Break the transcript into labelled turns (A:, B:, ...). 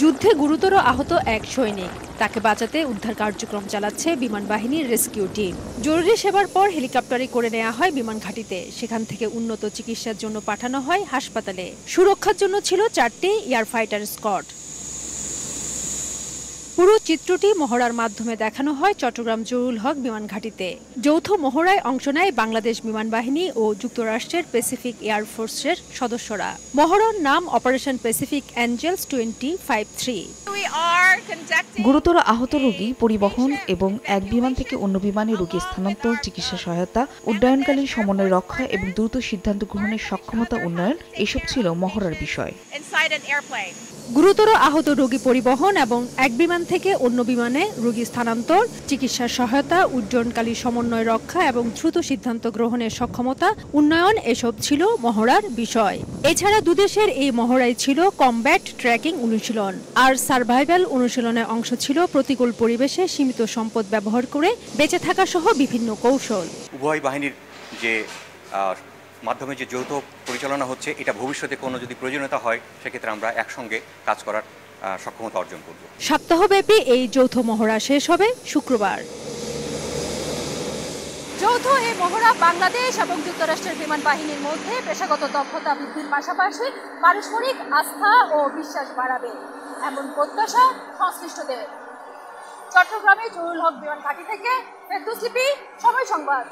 A: যুদ্ধে গুরুতর আহত এক সৈনিক, তাকে বাঁচাতে উদ্ধার কার্যক্রম চালাচ্ছে বিমান বাহিনীর রেস্কিউ টিম। জরুরি সেবার পর হেলিকপ্টারে করে নেওয়া হয় বিমান ঘাঁটিতে, সেখান থেকে উন্নত চিকিৎসার জন্য পাঠানো হয় হাসপাতালে। সুরক্ষার জন্য ছিল 4টি এয়ার ফাইটার স্কোয়াড। পুরো চিত্রটি মহড়ার মাধ্যমে দেখানো হয় চট্টগ্রাম জহুরুল হক বিমান ঘাঁটিতে। যৌথ মহড়ায় অংশ নেয় বাংলাদেশ বিমান বাহিনী ও যুক্তরাষ্ট্রের প্যাসিফিক এয়ারফোর্সের সদস্যরা। মহড়ার নাম অপারেশন প্যাসিফিক অ্যাঞ্জেলস 2053।
B: গুরুতর আহত রোগী পরিবহন এবং এক বিমান থেকে অন্য বিমানে রোগী স্থানান্তর, চিকিৎসা সহায়তা, উড্ডয়নকালীন সমন্বয় রক্ষা এবং দ্রুত সিদ্ধান্ত গ্রহণের সক্ষমতা উন্নয়ন এসব ছিল মহড়ার বিষয়।
A: গুরুতর আহত রোগী পরিবহন এবং এক বিমান থেকে অন্য বিমানে রোগী স্থানান্তর, চিকিৎসা সহায়তা, উড্ডয়নকালীন সমন্বয় রক্ষা এবং দ্রুত সিদ্ধান্ত গ্রহণের সক্ষমতা উন্নয়ন এসব ছিল মহড়ার বিষয়। এছাড়া দুদেশের এই মহড়ায় ছিল কমব্যাট ট্র্যাকিং অনুশীলন আর সার্ভাইভাল অনুশীলনের অংশ ছিল প্রতিকূল পরিবেশে সীমিত সম্পদ ব্যবহার করে বেঁচে থাকা সহ বিভিন্ন কৌশল।
C: উভয় বাহিনীর যে মাধ্যমে যে যৌথ পরিচালনা হচ্ছে, এটা ভবিষ্যতে কোনো যদি প্রয়োজনীয়তা হয় সেক্ষেত্রে আমরা একসঙ্গে কাজ করার সক্ষমতা অর্জন করব।
A: সপ্তাহব্যাপী এই যৌথ মহড়া শেষ হবে শুক্রবার। যৌথ এই মহড়া বাংলাদেশ এবং যুক্তরাষ্ট্রের বিমান বাহিনীর মধ্যে পেশাগত দক্ষতা বৃদ্ধির পাশাপাশি পারস্পরিক আস্থা ও বিশ্বাস বাড়াবে, এমন প্রত্যাশা সংশ্লিষ্টদের। চট্টগ্রামে জহুরুল হক বিমান ঘাঁটি থেকে ফেরদৌস লিপি, সময় সংবাদ।